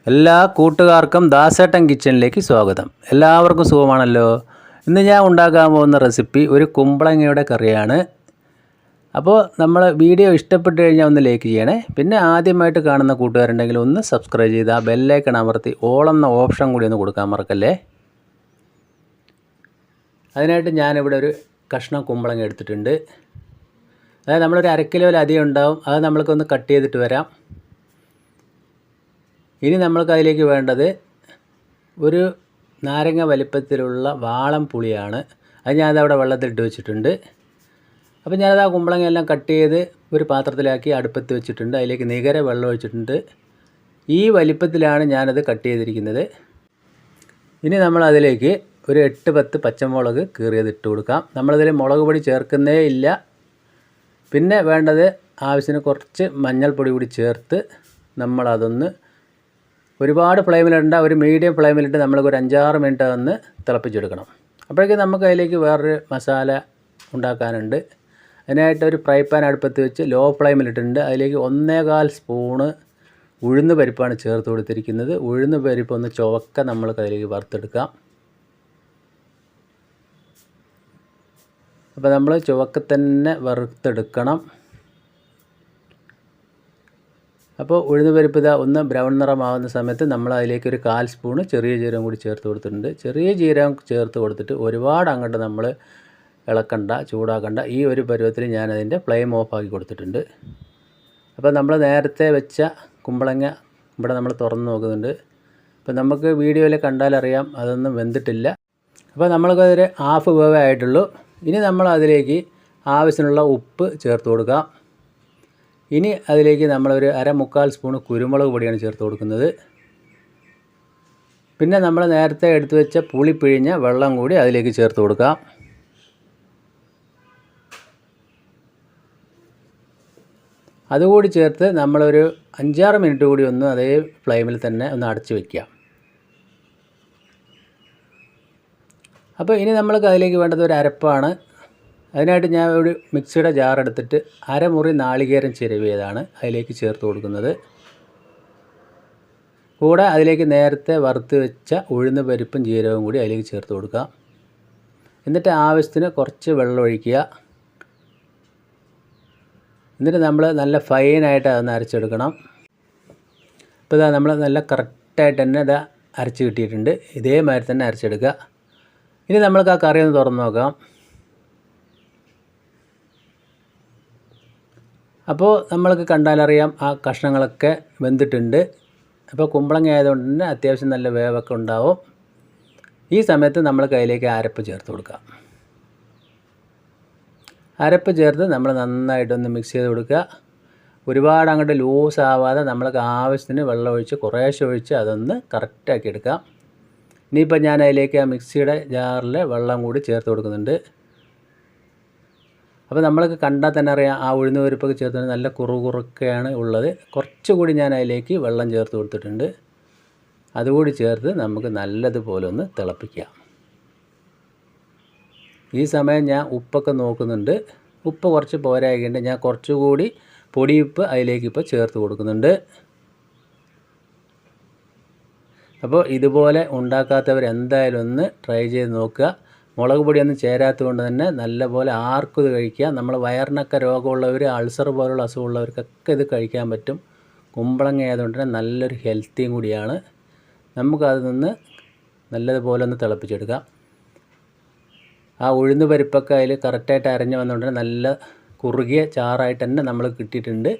എല്ലാ കൂട്ടുകാർക്കും ദാസേട്ടൻ കിച്ചണിലേക്ക് സ്വാഗതം. എല്ലാവർക്കും സുഖമാണല്ലോ. ഇന്ന് ഞാൻ ഉണ്ടാക്കാൻ പോകുന്ന റെസിപ്പി ഒരു കുമ്പളങ്ങയുടെ കറിയാണ്. അപ്പോൾ നമ്മൾ വീഡിയോ ഇഷ്ടപ്പെട്ട് കഴിഞ്ഞാൽ ഒന്ന് ലൈക്ക് ചെയ്യണേ. പിന്നെ ആദ്യമായിട്ട് കാണുന്ന കൂട്ടുകാരുണ്ടെങ്കിൽ ഒന്ന് സബ്സ്ക്രൈബ് ചെയ്ത് ആ ബെല്ലൈക്കൺ അമർത്തി ഓൾ എന്ന ഓപ്ഷൻ കൂടി ഒന്ന് കൊടുക്കാൻ മറക്കല്ലേ. അതിനായിട്ട് ഞാനിവിടെ ഒരു കഷ്ണം കുമ്പളങ്ങ എടുത്തിട്ടുണ്ട്. അതായത് നമ്മളൊരു 1/2 കിലോയിലധികം ഉണ്ടാവും. അത് നമ്മൾക്കൊന്ന് കട്ട് ചെയ്തിട്ട് വരാം. ഇനി നമ്മൾക്ക് അതിലേക്ക് വേണ്ടത് ഒരു നാരങ്ങ വലിപ്പത്തിലുള്ള വാളം പുളിയാണ്. അത് ഞാനതവിടെ വെള്ളത്തിലിട്ട് വെച്ചിട്ടുണ്ട്. അപ്പോൾ ഞാനത് ആ കുമ്പളങ്ങയെല്ലാം കട്ട് ചെയ്ത് ഒരു പാത്രത്തിലാക്കി അടുപ്പത്ത് വെച്ചിട്ടുണ്ട്. അതിലേക്ക് നികര വെള്ളം ഒഴിച്ചിട്ടുണ്ട്. ഈ വലിപ്പത്തിലാണ് ഞാനത് കട്ട് ചെയ്തിരിക്കുന്നത്. ഇനി നമ്മൾ അതിലേക്ക് ഒരു 8-10 പച്ചമുളക് കീറിയത് ഇട്ട് കൊടുക്കാം. നമ്മളതിൽ മുളക് പൊടി ചേർക്കുന്നേ ഇല്ല. പിന്നെ വേണ്ടത് ആവശ്യത്തിന് കുറച്ച് മഞ്ഞൾപ്പൊടി കൂടി ചേർത്ത് നമ്മളതൊന്ന് ഒരുപാട് ഫ്ലെയിമിലിടണ്ട, ഒരു മീഡിയം ഫ്ലെയിമിലിട്ട് നമ്മൾക്ക് ഒരു 5-6 മിനിറ്റ് ഒന്ന് തിളപ്പിച്ചെടുക്കണം. അപ്പോഴേക്കും നമുക്ക് അതിലേക്ക് വേറൊരു മസാല ഉണ്ടാക്കാനുണ്ട്. അതിനായിട്ട് ഒരു ഫ്രൈ പാൻ അടുപ്പത്ത് വെച്ച് ലോ ഫ്ലെയിമിലിട്ടുണ്ട്. അതിലേക്ക് 1.25 സ്പൂണ് ഉഴുന്ന് പരിപ്പാണ് ചേർത്ത് കൊടുത്തിരിക്കുന്നത്. ഉഴുന്ന് പരിപ്പ് ഒന്ന് ചുവക്ക നമ്മൾക്ക് അതിലേക്ക് വറുത്തെടുക്കാം. അപ്പോൾ നമ്മൾ ചുവക്ക തന്നെ വറുത്തെടുക്കണം. അപ്പോൾ ഉഴുന്ന് പരിപ്പ് ഇതാ ഒന്ന് ബ്രൗൺ നിറമാകുന്ന സമയത്ത് നമ്മൾ അതിലേക്ക് ഒരു 1/4 സ്പൂണ് ചെറിയ ജീരകം കൂടി ചേർത്ത് കൊടുത്തിട്ടുണ്ട്. ചെറിയ ജീരകം ചേർത്ത് കൊടുത്തിട്ട് ഒരുപാട് അങ്ങോട്ട് നമ്മൾ ഇളക്കണ്ട, ചൂടാക്കണ്ട. ഈ ഒരു പരുവത്തിൽ ഞാനതിൻ്റെ ഫ്ലെയിം ഓഫാക്കി കൊടുത്തിട്ടുണ്ട്. അപ്പോൾ നമ്മൾ നേരത്തെ വെച്ച കുമ്പളങ്ങ ഇവിടെ നമ്മൾ തുറന്ന് നോക്കുന്നുണ്ട്. അപ്പോൾ നമുക്ക് വീഡിയോയിൽ കണ്ടാലറിയാം അതൊന്നും വെന്തിട്ടില്ല. അപ്പോൾ നമ്മൾക്കതൊരു ഹാഫ് വേവേ ആയിട്ടുള്ളൂ. ഇനി നമ്മൾ അതിലേക്ക് ആവശ്യത്തിനുള്ള ഉപ്പ് ചേർത്ത് കൊടുക്കാം. ഇനി അതിലേക്ക് നമ്മളൊരു 1/4 സ്പൂണ് കുരുമുളക് പൊടിയാണ് ചേർത്ത് കൊടുക്കുന്നത്. പിന്നെ നമ്മൾ നേരത്തെ എടുത്തു വെച്ച പുളി പിഴിഞ്ഞ വെള്ളം കൂടി അതിലേക്ക് ചേർത്ത് കൊടുക്കാം. അതുകൂടി ചേർത്ത് നമ്മളൊരു 5-6 മിനിറ്റ് കൂടി ഒന്ന് അതേ ഫ്ലെയിമിൽ തന്നെ ഒന്ന് അടച്ചു വയ്ക്കുക. അപ്പോൾ ഇനി നമ്മൾക്ക് അതിലേക്ക് വേണ്ടത് ഒരു അരപ്പാണ്. അതിനായിട്ട് ഞാൻ ഒരു മിക്സിയുടെ ജാർ എടുത്തിട്ട് 1/2 മുറി നാളികേരം ചിരവിയതാണ് അതിലേക്ക് ചേർത്ത് കൊടുക്കുന്നത്. കൂടെ അതിലേക്ക് നേരത്തെ വറുത്ത് വെച്ച ഉഴുന്ന് പരിപ്പും ജീരകവും കൂടി അതിലേക്ക് ചേർത്ത് കൊടുക്കാം. എന്നിട്ട് ആവശ്യത്തിന് കുറച്ച് വെള്ളം ഒഴിക്കുക. എന്നിട്ട് നമ്മൾ നല്ല ഫൈനായിട്ട് അതൊന്ന് അരച്ചെടുക്കണം. ഇപ്പോൾ ഇതാ നമ്മൾ നല്ല കറക്റ്റായിട്ട് തന്നെ ഇതാ അരച്ച് കിട്ടിയിട്ടുണ്ട്. ഇതേമാതിരി തന്നെ അരച്ചെടുക്കുക. ഇനി നമ്മൾക്ക് ആ കറി ഒന്ന് തുറന്ന് നോക്കാം. അപ്പോൾ നമ്മൾക്ക് കണ്ടാലറിയാം ആ കഷ്ണങ്ങളൊക്കെ വെന്തിട്ടുണ്ട്. അപ്പോൾ കുമ്പളങ്ങ ആയതുകൊണ്ട് തന്നെ അത്യാവശ്യം നല്ല വേവൊക്കെ ഉണ്ടാവും. ഈ സമയത്ത് നമ്മൾക്ക് അതിലേക്ക് അരപ്പ് ചേർത്ത് കൊടുക്കാം. അരപ്പ് ചേർത്ത് നമ്മൾ നന്നായിട്ടൊന്ന് മിക്സ് ചെയ്ത് കൊടുക്കുക. ഒരുപാട് അങ്ങോട്ട് ലൂസ് ആവാതെ നമ്മൾക്ക് ആവശ്യത്തിന് വെള്ളം ഒഴിച്ച് കുറേശ്ശെ ഒഴിച്ച് അതൊന്ന് കറക്റ്റാക്കി എടുക്കാം. ഇനിയിപ്പോൾ ഞാൻ അതിലേക്ക് ആ മിക്സിയുടെ ജാറിൽ വെള്ളം കൂടി ചേർത്ത് കൊടുക്കുന്നുണ്ട്. അപ്പോൾ നമ്മൾക്ക് കണ്ടാൽ തന്നെ അറിയാം ആ ഉഴുന്ന് പരിപ്പൊക്കെ ചേർത്ത് നല്ല കുറുകുറുക്കെയാണ് ഉള്ളത്. കുറച്ചുകൂടി ഞാൻ അതിലേക്ക് വെള്ളം ചേർത്ത് കൊടുത്തിട്ടുണ്ട്. അതുകൂടി ചേർത്ത് നമുക്ക് നല്ലതുപോലെ ഒന്ന് തിളപ്പിക്കാം. ഈ സമയം ഞാൻ ഉപ്പൊക്കെ നോക്കുന്നുണ്ട്. ഉപ്പ് കുറച്ച് പോരായിട്ടുണ്ട്. ഞാൻ കുറച്ചുകൂടി പൊടിയുപ്പ് അതിലേക്ക് ഇപ്പോൾ ചേർത്ത് കൊടുക്കുന്നുണ്ട്. അപ്പോൾ ഇതുപോലെ ഉണ്ടാക്കാത്തവർ എന്തായാലും ഒന്ന് ട്രൈ ചെയ്ത് നോക്കുക. മുളക് പൊടിയൊന്നും ചേരാത്തത് കൊണ്ട് തന്നെ നല്ലപോലെ ആർക്കും ഇത് കഴിക്കാം. നമ്മൾ വയറിനൊക്കെ രോഗമുള്ളവർ, അൾസർ പോലുള്ള അസുഖമുള്ളവർക്കൊക്കെ ഇത് കഴിക്കാൻ പറ്റും. കുമ്പളങ്ങ ആയതുകൊണ്ട് തന്നെ നല്ലൊരു ഹെൽത്തിയും കൂടിയാണ്. നമുക്കതിൽ നിന്ന് നല്ലതുപോലെ ഒന്ന് തിളപ്പിച്ചെടുക്കാം. ആ ഉഴുന്ന് പരിപ്പൊക്കെ അതിൽ കറക്റ്റായിട്ട് അരഞ്ഞ് വന്നുകൊണ്ട് തന്നെ നല്ല കുറുകിയ ചാറായിട്ട് തന്നെ നമ്മൾ കിട്ടിയിട്ടുണ്ട്.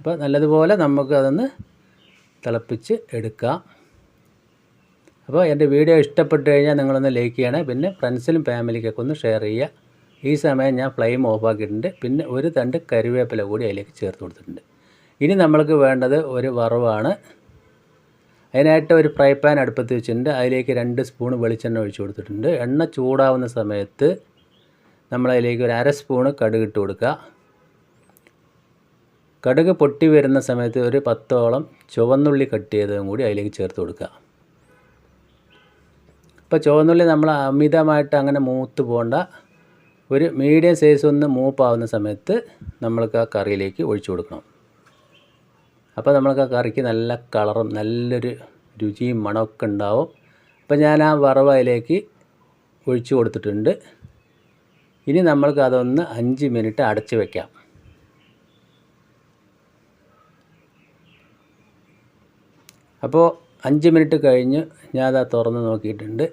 അപ്പോൾ നല്ലതുപോലെ നമുക്കതൊന്ന് തിളപ്പിച്ച് എടുക്കാം. അപ്പോൾ എൻ്റെ വീഡിയോ ഇഷ്ടപ്പെട്ട് കഴിഞ്ഞാൽ നിങ്ങളൊന്ന് ലൈക്ക് ചെയ്യണേ. പിന്നെ ഫ്രണ്ട്സിനും ഫാമിലിക്കൊക്കെ ഒന്ന് ഷെയർ ചെയ്യുക. ഈ സമയം ഞാൻ ഫ്ലെയിം ഓഫാക്കിയിട്ടുണ്ട്. പിന്നെ ഒരു തണ്ട് കറിവേപ്പില കൂടി അതിലേക്ക് ചേർത്ത് കൊടുത്തിട്ടുണ്ട്. ഇനി നമ്മൾക്ക് വേണ്ടത് ഒരു വറവാണ്. അതിനായിട്ട് ഒരു ഫ്രൈ പാൻ അടുപ്പത്ത് വെച്ചിട്ടുണ്ട്. അതിലേക്ക് 2 സ്പൂൺ വെളിച്ചെണ്ണ ഒഴിച്ച് കൊടുത്തിട്ടുണ്ട്. എണ്ണ ചൂടാവുന്ന സമയത്ത് നമ്മളതിലേക്ക് ഒരു 1/2 സ്പൂണ് കടുക് ഇട്ട് കൊടുക്കുക. കടുക് പൊട്ടി വരുന്ന സമയത്ത് ഒരു 10ഓളം ചുവന്നുള്ളി കട്ട് ചെയ്തതും കൂടി അതിലേക്ക് ചേർത്ത് കൊടുക്കുക. ഇപ്പോൾ ചുവന്നുള്ളി നമ്മൾ അമിതമായിട്ട് അങ്ങനെ മൂത്ത് പോകണ്ട. ഒരു മീഡിയം സൈസ് ഒന്ന് മൂപ്പാവുന്ന സമയത്ത് നമ്മൾക്ക് ആ കറിയിലേക്ക് ഒഴിച്ചു കൊടുക്കണം. അപ്പോൾ നമ്മൾക്ക് ആ കറിക്ക് നല്ല കളറും നല്ലൊരു രുചിയും മണമൊക്കെ ഉണ്ടാവും. അപ്പോൾ ഞാൻ ആ വറവ് അതിലേക്ക് ഒഴിച്ചു കൊടുത്തിട്ടുണ്ട്. ഇനി നമ്മൾക്ക് അതൊന്ന് 5 മിനിറ്റ് അടച്ച് വയ്ക്കാം. അപ്പോൾ 5 മിനിറ്റ് കഴിഞ്ഞ് ഞാൻ അത് തുറന്ന് നോക്കിയിട്ടുണ്ട്.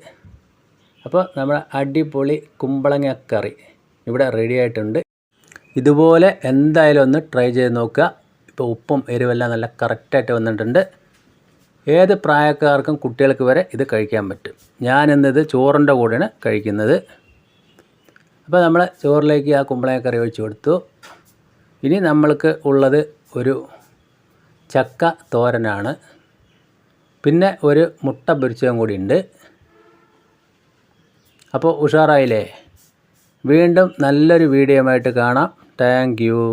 അപ്പോൾ നമ്മുടെ അടിപൊളി കുമ്പളങ്ങ കറി ഇവിടെ റെഡി ആയിട്ടുണ്ട്. ഇതുപോലെ എന്തായാലും ഒന്ന് ട്രൈ ചെയ്ത് നോക്കുക. ഇപ്പോൾ ഉപ്പും എരിവെല്ലാം നല്ല കറക്റ്റായിട്ട് വന്നിട്ടുണ്ട്. ഏത് പ്രായക്കാർക്കും കുട്ടികൾക്ക് വരെ ഇത് കഴിക്കാൻ പറ്റും. ഞാനിന്നത് ചോറിൻ്റെ കൂടെയാണ് കഴിക്കുന്നത്. അപ്പോൾ നമ്മൾ ചോറിലേക്ക് ആ കുമ്പളങ്ങ കറി ഒഴിച്ച് കൊടുത്തു. ഇനി നമ്മൾക്ക് ഉള്ളത് ഒരു ചക്ക തോരനാണ്. പിന്നെ ഒരു മുട്ട പൊരിച്ചതും കൂടി ഉണ്ട്. അപ്പോൾ ഉഷാറായില്ലേ? വീണ്ടും നല്ലൊരു വീഡിയോ ആയിട്ട് കാണാം. Thank you.